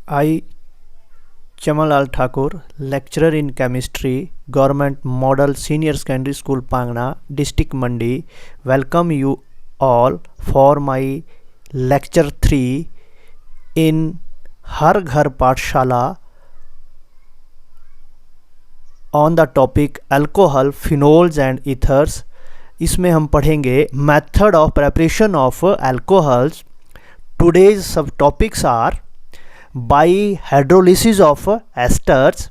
I, Chamalal Thakur, lecturer in chemistry, Government Model Senior Secondary School Pangna, District Mandi, welcome you all for my lecture 3 in Har Ghar Pathshala on the topic alcohol, phenols and ethers. इसमें हम पढ़ेंगे method of preparation of alcohols. Today's sub topics are by hydrolysis of esters,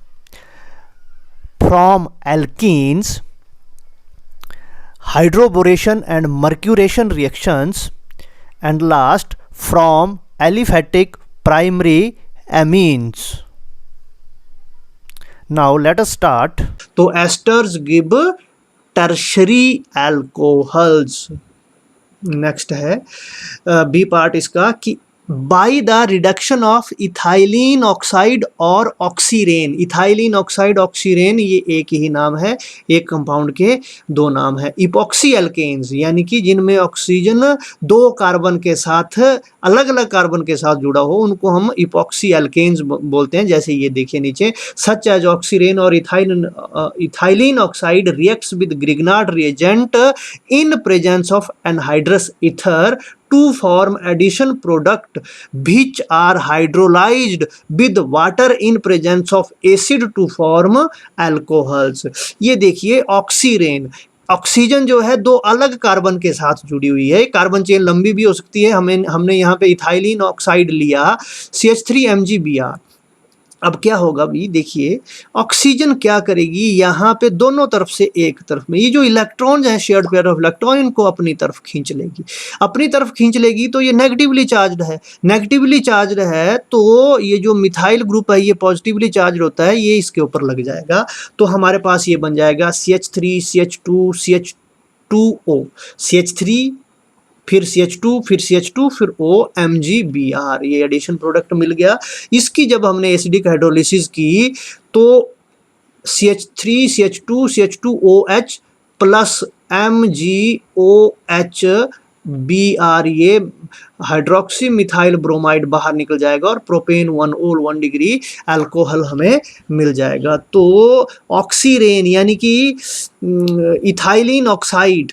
from alkenes, hydroboration and mercuration reactions, and last from aliphatic primary amines. Now let us start. तो asters give tertiary alcohols. Next है B part इसका कि by the reduction of ethylene oxide और oxirane. Ethylene oxide oxirane ये एक ही नाम है, एक कंपाउंड के दो नाम है. इपॉक्सी एल्केन्स यानी कि जिनमें ऑक्सीजन दो कार्बन के साथ अलग अलग कार्बन के साथ जुड़ा हो उनको हम इपॉक्सी एल्केन्स बोलते हैं. जैसे ये देखिए नीचे, सच एज ऑक्सीरेन और ethylene oxide reacts with Grignard reagent in presence of anhydrous ether to form addition product which are hydrolyzed with water in presence of acid to form alcohols. ये देखिए oxirane, oxygen जो है दो अलग carbon के साथ जुड़ी हुई है. कार्बन चेन लंबी भी हो सकती है. हमने यहाँ पे इथाइलिन ऑक्साइड लिया CH3MgBr. अब क्या होगा भी देखिए, ऑक्सीजन क्या करेगी, यहाँ पे दोनों तरफ से एक तरफ में ये जो इलेक्ट्रॉन है शेयर्ड पेयर ऑफ इलेक्ट्रॉन इनको अपनी तरफ खींच लेगी. अपनी तरफ खींच लेगी तो ये नेगेटिवली चार्ज्ड है. नेगेटिवली चार्ज्ड है तो ये जो मिथाइल ग्रुप है ये पॉजिटिवली चार्ज होता है, ये इसके ऊपर लग जाएगा. तो हमारे पास ये बन जाएगा CH3 CH2 CH2O, CH3 फिर CH2 फिर CH2 फिर O MgBr. ये एडिशन प्रोडक्ट मिल गया. इसकी जब हमने एसिडिक हाइड्रोलिसिस की तो CH3 CH2 CH2OH plus MgOH ये हाइड्रोक्सी मिथाइल ब्रोमाइड बाहर निकल जाएगा और प्रोपेन 1 1 डिग्री अल्कोहल हमें मिल जाएगा. तो ऑक्सीरेन यानी कि इथाइलिन ऑक्साइड,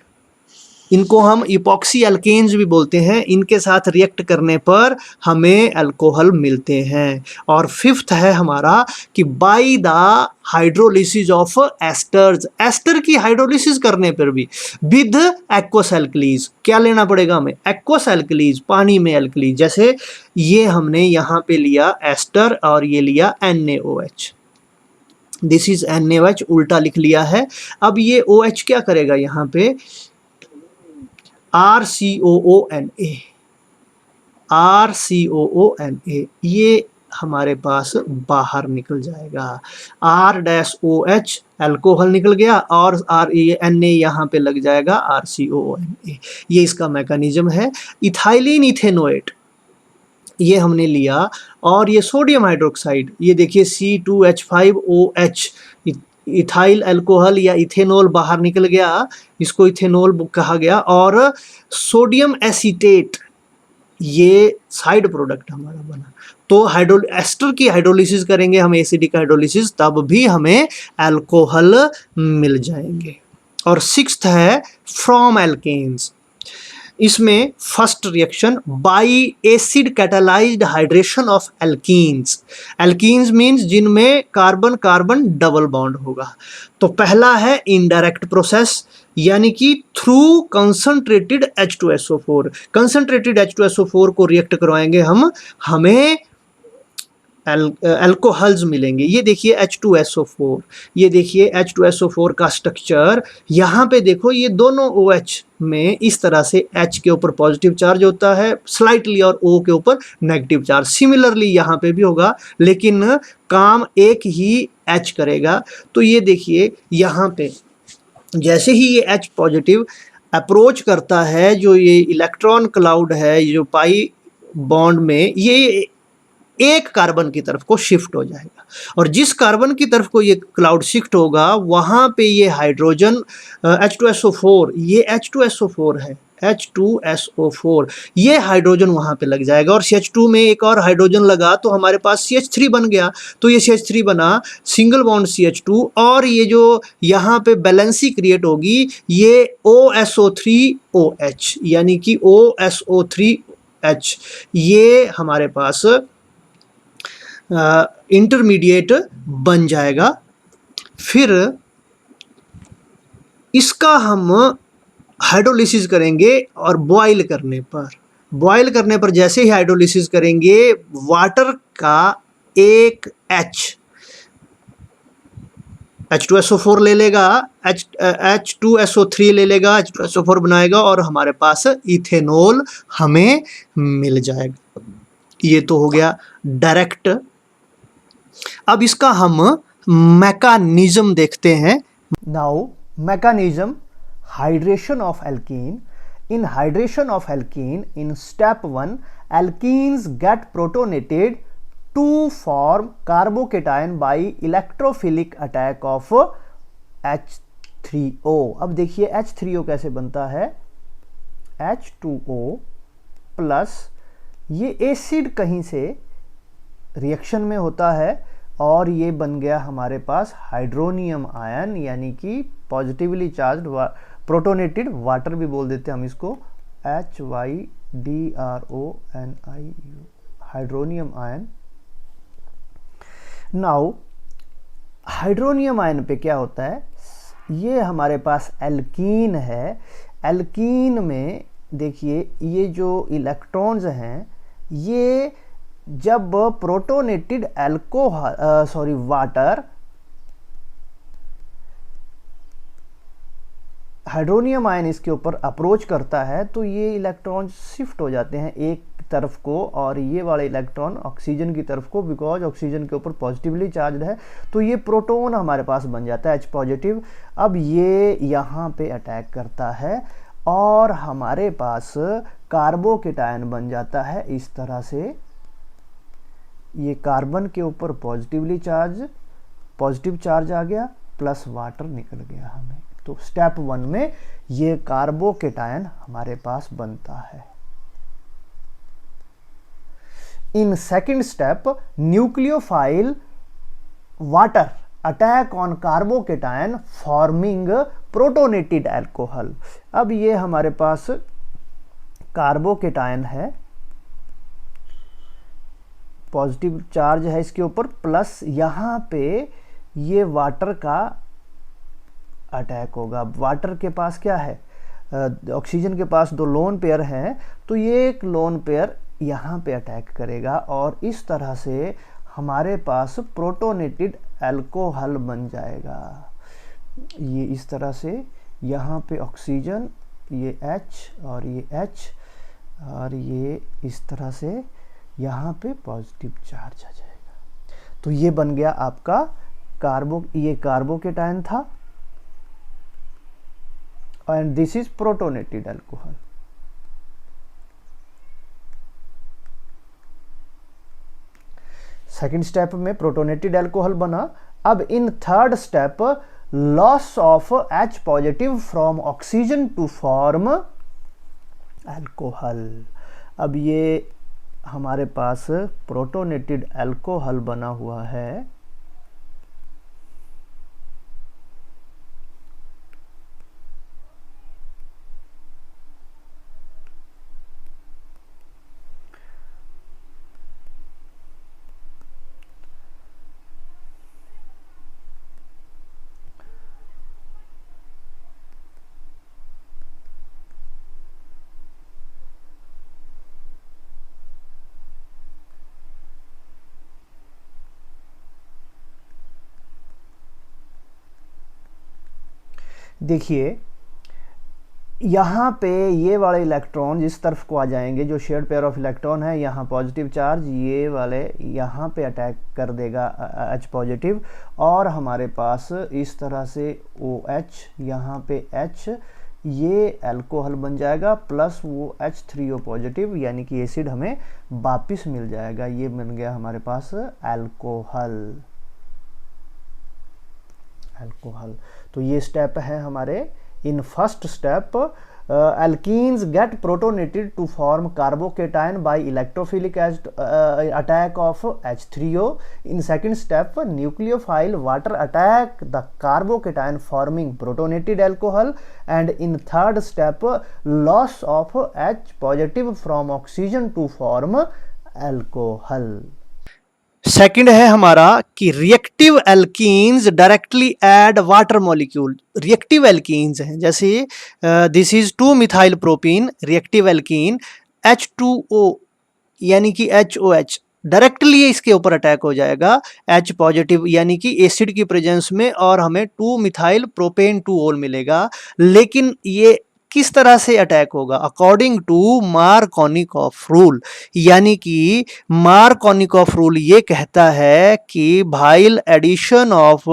इनको हम इपॉक्सी एल्केन्स भी बोलते हैं, इनके साथ रिएक्ट करने पर हमें अल्कोहल मिलते हैं. और फिफ्थ है हमारा कि by the hydrolysis of esters. Ester की हाइड्रोलिसिस करने पर भी विद एक्वस एल्कलीज. क्या लेना पड़ेगा हमें? एक्वस एल्कलीज, पानी में एल्कलीज. जैसे ये हमने यहाँ पे लिया एस्टर और ये लिया NaOH. दिस इज NaOH, उल्टा लिख लिया है. अब ये OH क्या करेगा, यहाँ पे RCOONA ये हमारे पास बाहर निकल जाएगा. R-OH अल्कोहल निकल गया और Na यहाँ पे लग जाएगा RCOONA. ये इसका मैकेनिज्म है. इथाइलिन इथेनोएट ये हमने लिया और ये सोडियम हाइड्रोक्साइड, ये देखिए C2H5OH इथाइल अल्कोहल या इथेनॉल बाहर निकल गया, इसको इथेनॉल कहा गया. और सोडियम एसीटेट ये साइड प्रोडक्ट हमारा बना. तो एस्टर की हाइड्रोलिसिस करेंगे हम, एसिडिक हाइड्रोलिसिस, तब भी हमें अल्कोहल मिल जाएंगे. और सिक्स्थ है फ्रॉम एल्केन्स. इसमें first reaction by acid catalysed hydration of alkenes. Alkenes means जिनमें कार्बन कार्बन डबल बॉन्ड होगा. तो पहला है इनडायरेक्ट प्रोसेस यानी कि through concentrated H2SO4. Concentrated H2SO4 को रिएक्ट करवाएंगे हम, हमें अल्कोहल्स मिलेंगे. ये देखिए H2SO4, ये देखिए H2SO4 का स्ट्रक्चर. यहाँ पे देखो ये दोनों OH में इस तरह से H के ऊपर पॉजिटिव चार्ज होता है स्लाइटली और O के ऊपर नेगेटिव चार्ज. सिमिलरली यहाँ पे भी होगा लेकिन काम एक ही H करेगा. तो ये देखिए यहाँ पे जैसे ही ये H पॉजिटिव अप्रोच करता है, जो ये इलेक्ट्रॉन क्लाउड है जो पाई बॉन्ड में, ये एक कार्बन की तरफ को शिफ्ट हो जाएगा. और जिस कार्बन की तरफ को ये क्लाउड शिफ्ट होगा वहाँ पे ये हाइड्रोजन H2SO4, ये H2SO4 है, H2SO4, ये हाइड्रोजन वहाँ पे लग जाएगा और CH2 में एक और हाइड्रोजन लगा तो हमारे पास CH3 बन गया। तो ये CH3 बना, सिंगल बॉन्ड CH2, और ये जो यहाँ पे बैलेंसी क्रिएट होगी ये OSO3OH, यानी कि OSO3H, ये हमारे पास इंटरमीडिएट बन जाएगा। फिर इसका हम हाइड्रोलिसिस करेंगे और बॉयल करने पर जैसे ही हाइड्रोलिसिस करेंगे वाटर का एक H2SO4 ले लेगा, H2SO3 ले लेगा, H2SO4 बनाएगा और हमारे पास इथेनॉल हमें मिल जाएगा। ये तो हो गया डायरेक्ट। अब इसका हम मैकेनिज्म देखते हैं। Now mechanism, hydration of alkene. In hydration of alkene, in step 1, alkenes get protonated to form carbocation by electrophilic attack of H3O. अब देखिए H3O कैसे बनता है, H2O प्लस ये एसिड कहीं से रिएक्शन में होता है और ये बन गया हमारे पास हाइड्रोनियम आयन, यानी कि पॉजिटिवली चार्ज्ड प्रोटोनेटेड वाटर भी बोल देते हैं हम इसको, HYDRONIU, hydronium ion. Now hydronium ion पे क्या होता है, ये हमारे पास एल्कीन है। एल्कीन में देखिए ये जो इलेक्ट्रॉन्स हैं ये जब प्रोटोनेटेड वाटर हाइड्रोनियम आयन इसके ऊपर अप्रोच करता है तो ये इलेक्ट्रॉन शिफ्ट हो जाते हैं एक तरफ को और ये वाले इलेक्ट्रॉन ऑक्सीजन की तरफ को, बिकॉज ऑक्सीजन के ऊपर पॉजिटिवली चार्ज है तो ये प्रोटॉन हमारे पास बन जाता है H पॉजिटिव। अब ये यहाँ पे अटैक करता है और हमारे पास कार्बोकेटायन बन जाता है इस तरह से। ये कार्बन के ऊपर पॉजिटिव चार्ज आ गया प्लस वाटर निकल गया हमें। तो स्टेप 1 में ये कार्बोकेटायन हमारे पास बनता है। In second step nucleophile water attack on carbocation forming protonated alcohol. अब ये हमारे पास कार्बोकेटायन है, पॉजिटिव चार्ज है इसके ऊपर, प्लस यहाँ पे ये वाटर का अटैक होगा। वाटर के पास क्या है, ऑक्सीजन के पास 2 लोन पेयर हैं तो ये एक लोन पेयर यहाँ पे अटैक करेगा और इस तरह से हमारे पास प्रोटोनेटेड अल्कोहल बन जाएगा। ये इस तरह से यहाँ पे ऑक्सीजन, ये H और ये H और ये इस तरह से यहाँ पे पॉजिटिव चार्ज आ जाएगा। तो ये बन गया आपका ये कार्बोकेटायन था and this is protonated alcohol. Second step में प्रोटोनेटेड अल्कोहल बना। अब in third step loss of H positive from oxygen to form alcohol. अब ये हमारे पास प्रोटोनेटेड अल्कोहल बना हुआ है। देखिए यहाँ पे ये वाले इलेक्ट्रॉन जिस तरफ को आ जाएंगे, जो शेयर्ड पेयर ऑफ इलेक्ट्रॉन है, यहाँ पॉजिटिव चार्ज ये वाले यहाँ पे अटैक कर देगा H पॉजिटिव और हमारे पास इस तरह से OH, यहाँ पे H, ये अल्कोहल बन जाएगा प्लस वो H3O पॉजिटिव यानी कि एसिड हमें वापिस मिल जाएगा। ये बन गया हमारे पास अल्कोहल। तो ये स्टेप है हमारे। In first step alkenes get protonated to form carbocation by electrophilic attack of H3O. In second step, nucleophile water attack the carbocation forming protonated alcohol, and in third step, loss of H positive from oxygen to form alcohol. Second है हमारा कि reactive alkenes directly add water molecule. Reactive alkenes हैं जैसे this is 2 methyl propene reactive alkene, H2O यानी कि HOH directly इसके ऊपर attack हो जाएगा H पॉजिटिव यानी कि एसिड की प्रेजेंस में, और हमें 2 मिथाइल प्रोपेन 2-ओल मिलेगा। लेकिन ये किस तरह से अटैक होगा? अकॉर्डिंग टू मार्कोनिकॉफ रूल, यानी कि मार्कोनिकॉफ रूल ये कहता है कि भाइल एडिशन ऑफ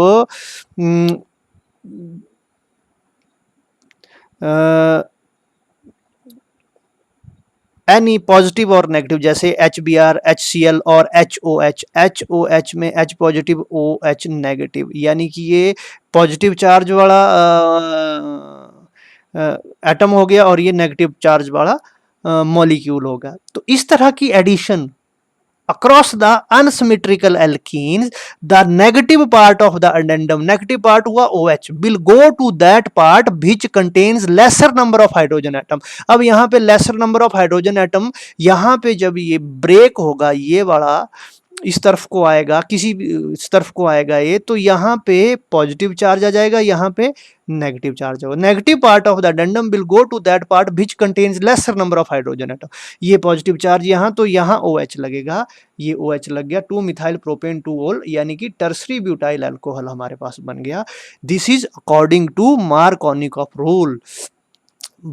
एनी पॉजिटिव और नेगेटिव, जैसे HBr, HCl और HOH। HOH में H पॉजिटिव, OH नेगेटिव, यानी कि ये पॉजिटिव चार्ज वाला एटम हो गया और ये नेगेटिव चार्ज वाला मॉलिक्यूल होगा। तो इस तरह की addition across the unsymmetrical alkenes, the negative part of the addendum, negative part हुआ OH, will go to that part which contains lesser number of hydrogen atom। अब यहाँ पे lesser number of hydrogen atom, यहाँ पे जब ये break होगा, ये वाला इस तरफ को आएगा, किसी इस तरफ को आएगा ये, तो यहाँ पे पॉजिटिव चार्ज आ जाएगा, यहाँ पे नेगेटिव चार्ज होगा। Negative part of the addendum will go to that part which contains lesser number of hydrogen atom. ये पॉजिटिव चार्ज यहाँ, तो यहाँ OH लगेगा, ये OH लग गया, 2 मिथाइल प्रोपेन 2-ओल यानी कि टर्सरी ब्यूटाइल अल्कोहल हमारे पास बन गया। This is according to Markovnikov rule.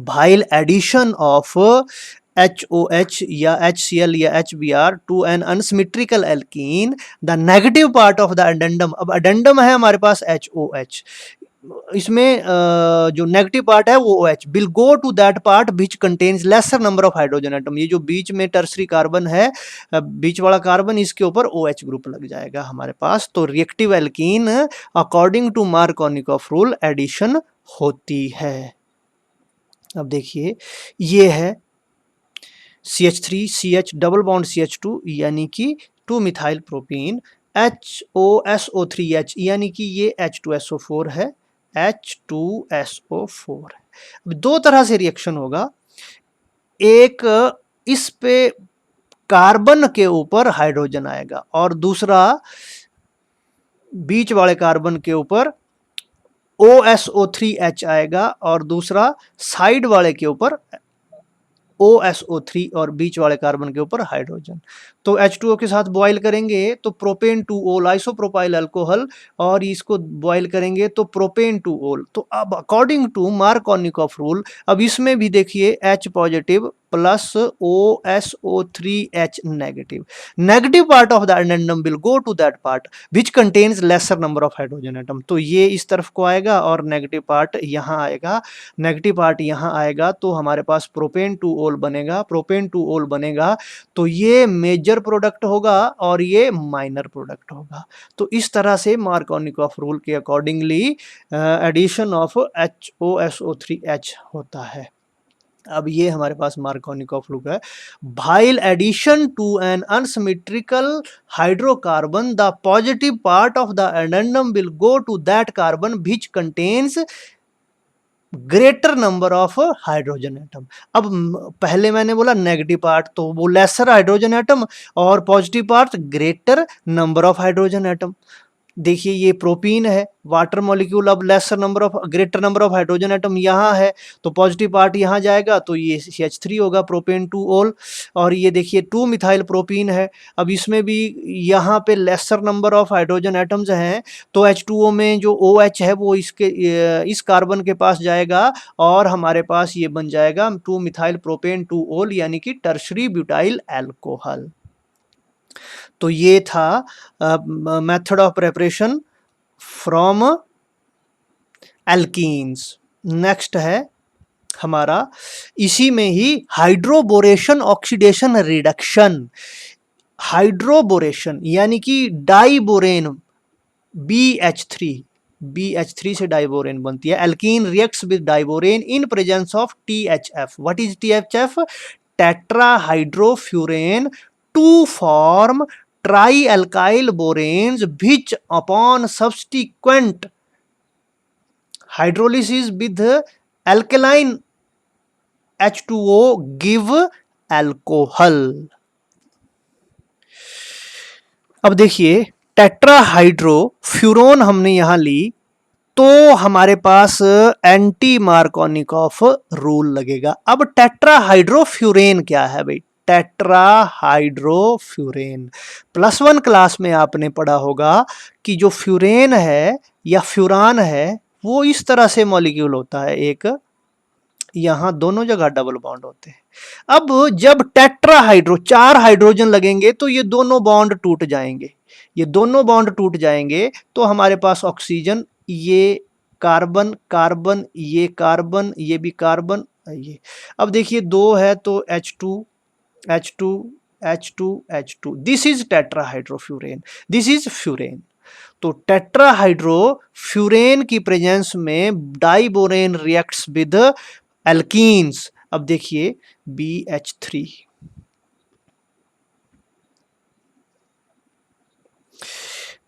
While addition of HOH या HCl या HBr to an unsymmetrical alkene, the negative part of the addendum, अब addendum है हमारे पास HOH, इसमें जो नेगेटिव पार्ट है वो OH, will go to that part which contains lesser number of hydrogen atom। ये जो बीच में टर्सरी कार्बन है, बीच वाला कार्बन, इसके ऊपर OH ग्रुप लग जाएगा हमारे पास। तो reactive alkene according to Markovnikov rule addition होती है। अब देखिए ये है CH3 CH double bond CH2 यानी कि 2 मिथाइल प्रोपीन, HOSO3H यानी कि ये H2SO4 है, H2SO4 है। अब दो तरह से रिएक्शन होगा, एक इस पे कार्बन के ऊपर हाइड्रोजन आएगा और दूसरा बीच वाले कार्बन के ऊपर OSO3H आएगा और दूसरा साइड वाले के ऊपर OSO3 और बीच वाले कार्बन के ऊपर हाइड्रोजन। तो H2O के साथ बॉयल करेंगे तो प्रोपेन 2-ओल आइसोप्रोपाइल अल्कोहल, और इसको बॉयल करेंगे तो प्रोपेन 2-ओल। तो अब अकॉर्डिंग टू मार्कोनिकॉफ रूल, अब इसमें भी देखिए H positive plus OSO3H negative, negative part of the addendum will go to that part which contains lesser number of hydrogen atom. तो ये इस तरफ को आएगा और नेगेटिव पार्ट यहाँ आएगा, नेगेटिव पार्ट यहाँ आएगा, तो हमारे पास प्रोपेन 2-ओल बनेगा। प्रोपेन 2-ओल बनेगा तो ये मेजर प्रोडक्ट होगा और ये माइनर प्रोडक्ट होगा। तो इस तरह से मार्कोनिकॉफ रूल के अकॉर्डिंगली एडिशन ऑफ HOSO3H होता है। अब ये हमारे पास मार्कोनिकॉफ रूल है। While addition to an unsymmetrical hydrocarbon, the positive part of the addendum will go to that carbon which contains greater number of hydrogen atom. अब पहले मैंने बोला नेगेटिव पार्ट तो वो लेसर हाइड्रोजन एटम और positive part greater number of hydrogen atom. देखिए ये propene है, वाटर मॉलिक्यूल, अब lesser number of greater number of hydrogen atom यहाँ है, तो पॉजिटिव पार्ट यहाँ जाएगा तो ये CH3 होगा, प्रोपेन 2-ओल। और ये देखिए 2 मिथाइल प्रोपीन है, अब इसमें भी यहाँ पे laser number of hydrogen atoms हैं, तो H2O में जो OH है वो इसके इस कार्बन के पास जाएगा और हमारे पास ये बन जाएगा 2 मिथाइल प्रोपेन 2-ओल यानी कि टर्शरी ब्यूटाइल एल्कोहल। तो ये था method of preparation from alkenes. Next है हमारा इसी में ही हाइड्रोबोरेशन ऑक्सीडेशन रिडक्शन। हाइड्रोबोरेशन यानी कि डाइबोरेन BH3 BH3 से डाइबोरेन बनती है। Alkene reacts with diborane in presence of THF। What is THF? Tetrahydrofuran to form tri alkyl boranes which upon subsequent hydrolysis with alkaline H2O give alcohol। अब देखिए tetrahydrofuran हमने यहां ली तो हमारे पास anti Markovnikov rule लगेगा। अब टेट्राहाइड्रोफ्यूरेन क्या है भाई? टेट्राहाइड्रोफ्यूरेन +1 क्लास में आपने पढ़ा होगा कि जो फ्यूरेन है या फ्यूरान है वो इस तरह से मॉलिक्यूल होता है, एक यहां दोनों जगह डबल बॉन्ड होते हैं। अब जब टेट्राहाइड्रो 4 हाइड्रोजन लगेंगे तो ये दोनों बॉन्ड टूट जाएंगे। ये दोनों बॉन्ड टूट जाएंगे तो हमारे पास ऑक्सीजन, ये कार्बन कार्बन, ये कार्बन, ये भी कार्बन, ये। अब देखिए 2 है तो H2 H2 H2 H2, this is tetrahydrofuran, this is furan. तो टेट्राहाइड्रोफ्यूरेन की प्रेजेंस में डाइबोरेन रिएक्ट्स विद एल्कीन्स। अब देखिए BH3,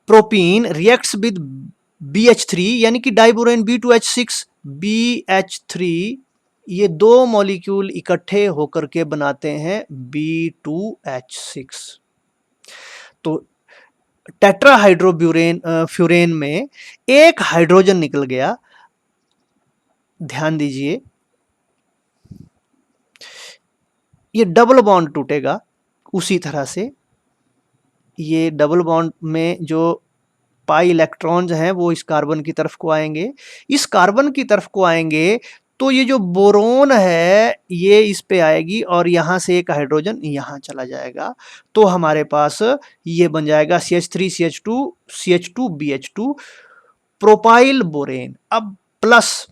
propene reacts with BH3 यानी कि डाइबोरेन B2H6 BH3, ये दो मॉलिक्यूल इकट्ठे होकर के बनाते हैं B2H6। तो टेट्राहाइड्रोब्यूरेन फ्यूरेन में एक हाइड्रोजन निकल गया, ध्यान दीजिए ये डबल बॉन्ड टूटेगा उसी तरह से। ये डबल बॉन्ड में जो पाई इलेक्ट्रॉन्स हैं वो इस कार्बन की तरफ को आएंगे, इस कार्बन की तरफ को आएंगे तो ये जो बोरोन है ये इस पे आएगी और यहां से एक हाइड्रोजन यहां चला जाएगा तो हमारे पास ये बन जाएगा CH3CH2 CH2BH2 प्रोपाइल बोरेन। अब प्लस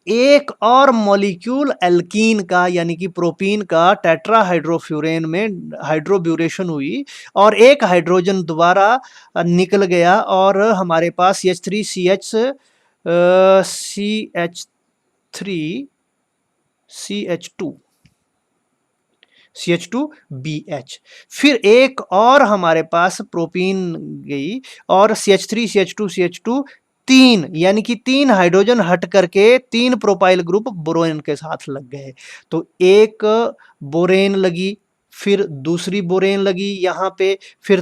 एक और मॉलिक्यूल एल्कीन का यानी कि प्रोपीन का टेट्राहाइड्रोफ्यूरेन में हाइड्रोब्यूरेशन हुई और एक हाइड्रोजन दोबारा निकल गया और हमारे पास CH3CH2BH, फिर एक और हमारे पास प्रोपीन गई और CH3CH2CH2 तीन यानी कि 3 हाइड्रोजन हट करके 3 प्रोपाइल ग्रुप बोरेन के साथ लग गए। तो एक बोरेन लगी, फिर दूसरी बोरेन लगी यहाँ पे, फिर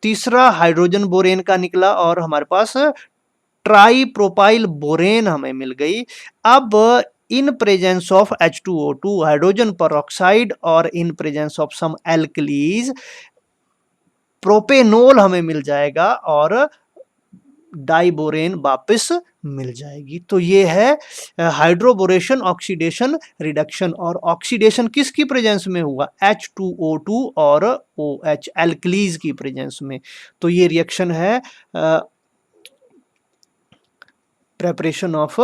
तीसरा हाइड्रोजन बोरेन का निकला और हमारे पास ट्राई प्रोपाइल बोरेन हमें मिल गई। अब in presence of H2O2 hydrogen peroxide और in presence of some alkalis propanol हमें मिल जाएगा और डाइबोरेन वापस मिल जाएगी। तो ये है हाइड्रोबोरेशन, ऑक्सीडेशन, रिडक्शन। और ऑक्सीडेशन किसकी प्रेजेंस में हुआ? H2O2 और OH एल्कलीज की प्रेजेंस में। तो ये रिएक्शन है preparation of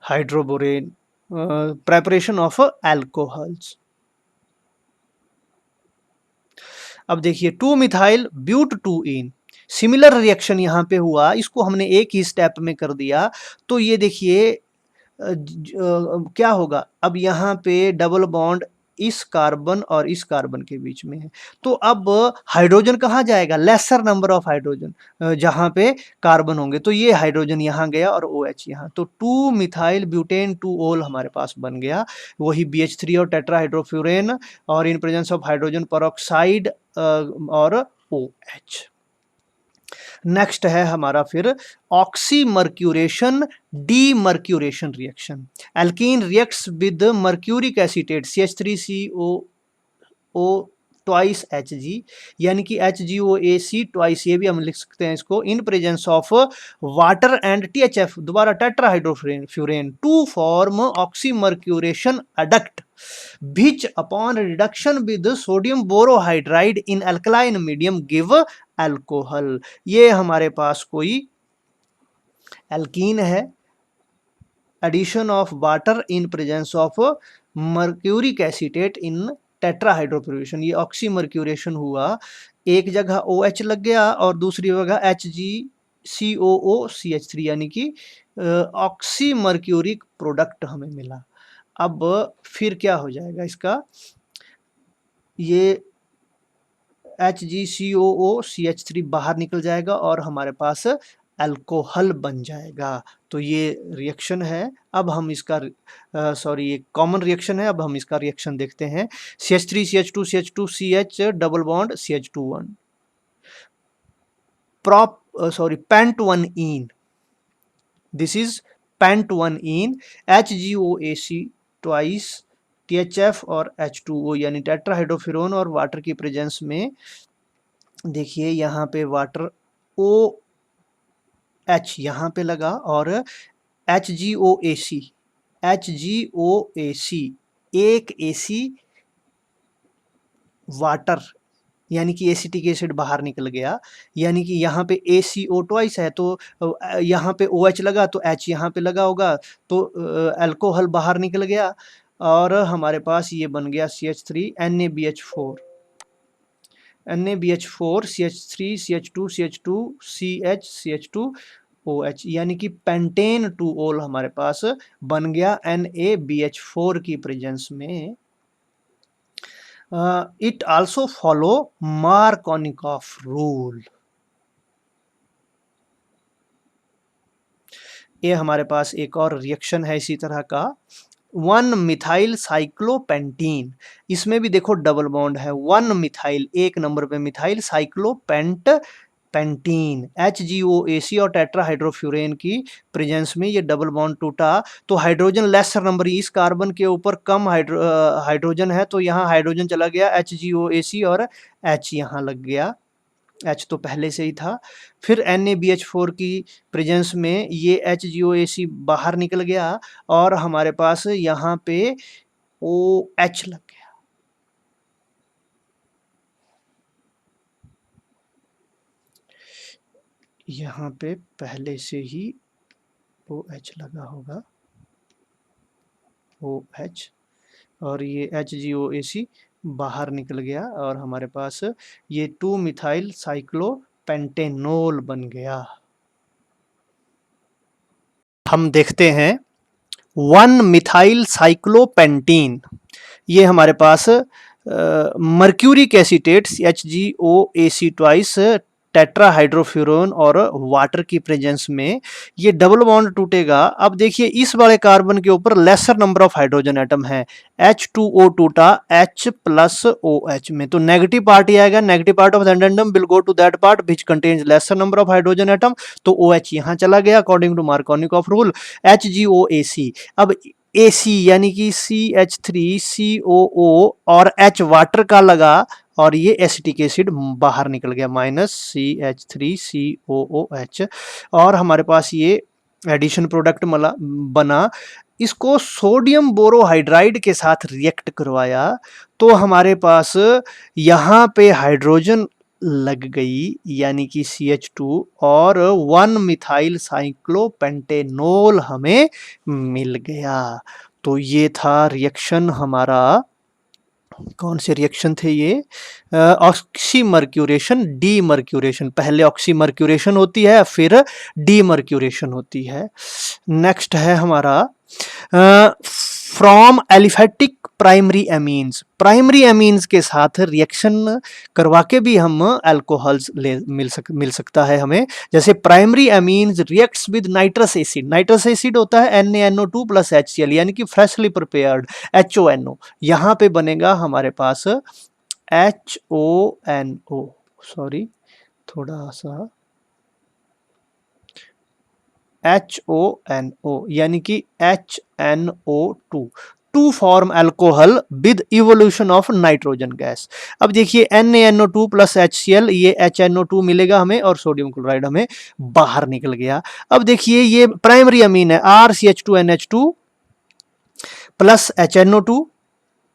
hydroborane, preparation of alcohols. अब देखिए 2 methyl but 2 ene, similar reaction यहाँ पे हुआ, इसको हमने एक ही स्टेप में कर दिया। तो ये देखिए क्या होगा, अब यहाँ पे डबल बॉन्ड इस कार्बन और इस कार्बन के बीच में है तो अब हाइड्रोजन कहाँ जाएगा? लेसर नंबर ऑफ हाइड्रोजन जहाँ पे कार्बन होंगे, तो ये हाइड्रोजन यहाँ गया और OH यहाँ, तो 2 मिथाइल ब्यूटेन 2 ओल हमारे पास बन गया, वही BH3 और टेट्राहाइड्रोफ्यूरेन और in presence of hydrogen peroxide और OH। नेक्स्ट है हमारा फिर oxymercuration demercuration reaction. Alkene reacts with mercuric acetate CH3COO twice Hg यानी कि HgOAc ट्वाइस, ये भी हम लिख सकते हैं इसको, in presence of water and THF दोबारा tetrahydrofuran to form oxymercuration adduct which upon reduction with sodium borohydride in alkaline medium give alcohol। ये हमारे पास कोई एल्कीन है, addition of water in presence of mercuric acetate in tetrahydrofuran, ये oxymercuration हुआ, एक जगह OH लग गया और दूसरी जगह HgCOOCH3 यानी कि ऑक्सीमर्क्यूरिक प्रोडक्ट हमें मिला। अब फिर क्या हो जाएगा इसका, ये HgCOOCH3 बाहर निकल जाएगा और हमारे पास अल्कोहल बन जाएगा। तो ये रिएक्शन है। अब हम इसका ये कॉमन रिएक्शन है। अब हम इसका रिएक्शन देखते हैं। CH3 CH2 CH2 CH double bond CH2 pent1ene, this is pent1ene, HgOAC twice THF और H2O यानी टेट्राहाइड्रोफ्यूरोन और वाटर की प्रेजेंस में देखिए यहाँ पे वाटर OH यहाँ पे लगा और HgOAC एक AC वाटर यानी कि एसिटिक एसिड बाहर निकल गया, यानी कि यहाँ पे ACO ट्वाइस है तो यहाँ पे OH लगा तो H यहाँ पे लगा होगा तो अल्कोहल बाहर निकल गया और हमारे पास ये बन गया CH3 NaBH4 CH3 CH2 CH2 CH CH2 OH यानी कि पेंटेन 2 हमारे पास बन गया NaBH4 की प्रेजेंस में। It also follow Markovnikov rule। ये हमारे पास एक और रिएक्शन है इसी तरह का, 1-मिथाइल साइक्लोपेंटीन। इसमें भी देखो डबल बॉन्ड है, 1-मिथाइल एक नंबर पे मिथाइल साइक्लोपेंटीन HgOAC और टेट्राहाइड्रोफ्यूरेन की प्रेजेंस में ये डबल बॉन्ड टूटा तो हाइड्रोजन लेसर नंबर, इस कार्बन के ऊपर कम हाइड्रोजन है तो यहाँ हाइड्रोजन चला गया HgOAC और H यहाँ लग गया, H तो पहले से ही था। फिर NaBH4 की प्रेजेंस में ये HgOAC बाहर निकल गया और हमारे पास यहाँ पे OH लग गया। यहाँ पे पहले से ही OH लगा होगा, OH, और ये HgOAC बाहर निकल गया और हमारे पास ये 2-मिथाइल साइक्लोपेंटेनोल बन गया। हम देखते हैं 1-मिथाइल साइक्लोपेंटीन, ये हमारे पास mercuric acetate HgOAC twice tetrahydrofuran और वाटर की प्रेजेंस में ये डबल बॉन्ड टूटेगा। अब देखिए इस वाले कार्बन के ऊपर laser number of hydrogen atom है, H2O टूटा H प्लस OH में, तो नेगेटिव पार्ट ही आएगा, negative part of the addendum will go to that part which contains lesser number of hydrogen atom, तो OH यहाँ चला गया according to Markovnikov rule, HgOAC। अब AC यानी कि CH3COO और H वाटर का लगा और ये एसिटिक एसिड बाहर निकल गया -CH3COOH और हमारे पास ये एडिशन प्रोडक्ट बना। इसको सोडियम बोरोहाइड्राइड के साथ रिएक्ट करवाया तो हमारे पास यहाँ पे हाइड्रोजन लग गई यानी कि CH2 और 1-मिथाइल साइक्लोपेंटेनोल हमें मिल गया। तो ये था रिएक्शन हमारा, कौन से रिएक्शन थे ये, ऑक्सीमर्क्यूरेशन डीमर्क्यूरेशन, पहले ऑक्सीमर्क्यूरेशन होती है फिर डीमर्क्यूरेशन होती है। नेक्स्ट है हमारा from aliphatic primary amines, primary amines के साथ रिएक्शन करवा के भी हम अल्कोहल्स मिल सकता है हमें, जैसे primary amines reacts with nitrous acid, nitrous acid होता है NaNO2 प्लस HCl यानी कि फ्रेशली प्रिपेयर्ड HONO, यहाँ पे बनेगा हमारे पास HONO, सॉरी थोड़ा सा HONO यानी कि HNO2 to form alcohol with evolution of nitrogen gas. अब देखिए NaNO2 प्लस HCl, ये HNO2 मिलेगा हमें और सोडियम क्लोराइड हमें बाहर निकल गया। अब देखिए ये प्राइमरी अमीन है RCH2NH2 plus HNO2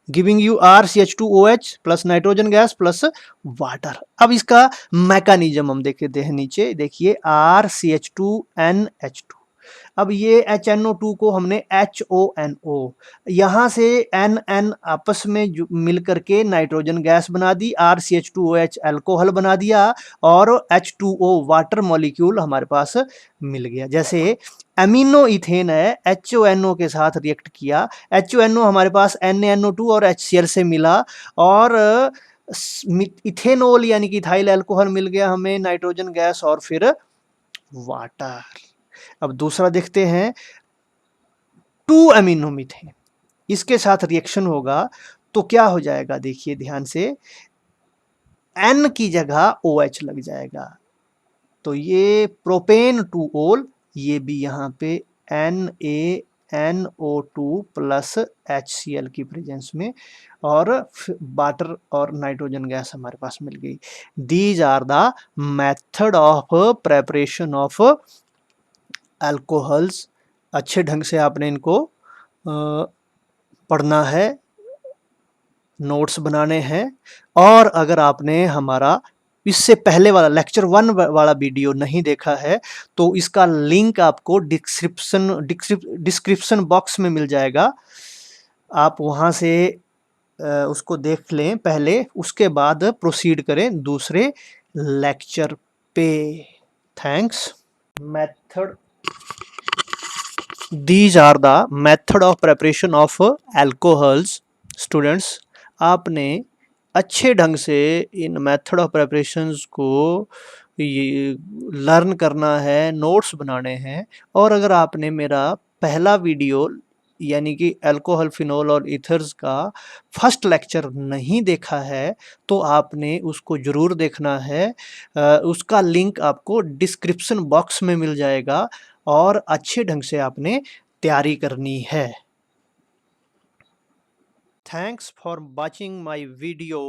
giving you RCH2OH plus nitrogen gas plus water. अब इसका मैकेनिज्म हम देखते हैं नीचे, देखिए RCH2NH2, अब ये HNO2 को हमने HONO, यहाँ से NN आपस में मिल करके नाइट्रोजन गैस बना दी, RCH2OH अल्कोहल बना दिया और H2O वाटर मॉलिक्यूल हमारे पास मिल गया। जैसे अमीनो इथेन है, HONO के साथ रिएक्ट किया, HONO हमारे पास NaNO2 और HCl से मिला और इथेनॉल यानी कि इथाइल अल्कोहल मिल गया हमें, नाइट्रोजन गैस और फिर वाटर। अब दूसरा देखते हैं 2 अमीनो मीथेन, इसके साथ रिएक्शन होगा तो क्या हो जाएगा, देखिए ध्यान से, N की जगह OH लग जाएगा, तो ये प्रोपेन 2 ओल, ये भी यहाँ पे NaNO2 प्लस HCl की प्रेजेंस में और वाटर और नाइट्रोजन गैस हमारे पास मिल गई। These are the method of preparation of alcohols. अच्छे ढंग से आपने इनको पढ़ना है, नोट्स बनाने हैं, और अगर आपने हमारा इससे पहले वाला लेक्चर 1 वाला वीडियो नहीं देखा है तो इसका लिंक आपको डिस्क्रिप्शन बॉक्स में मिल जाएगा, आप वहां से उसको देख लें पहले, उसके बाद प्रोसीड करें दूसरे लेक्चर पे। Thanks. Method, these are the method of preparation of alcohols. Students, आपने अच्छे ढंग से इन मेथड ऑफ प्रेपरेशंस को ये लर्न करना है, नोट्स बनाने हैं, और अगर आपने मेरा पहला वीडियो यानी कि अल्कोहल, फिनोल और ईथर्स का फर्स्ट लेक्चर नहीं देखा है तो आपने उसको ज़रूर देखना है, उसका लिंक आपको डिस्क्रिप्शन बॉक्स में मिल जाएगा और अच्छे ढंग से आपने तैयारी करनी है। Thanks for watching my video.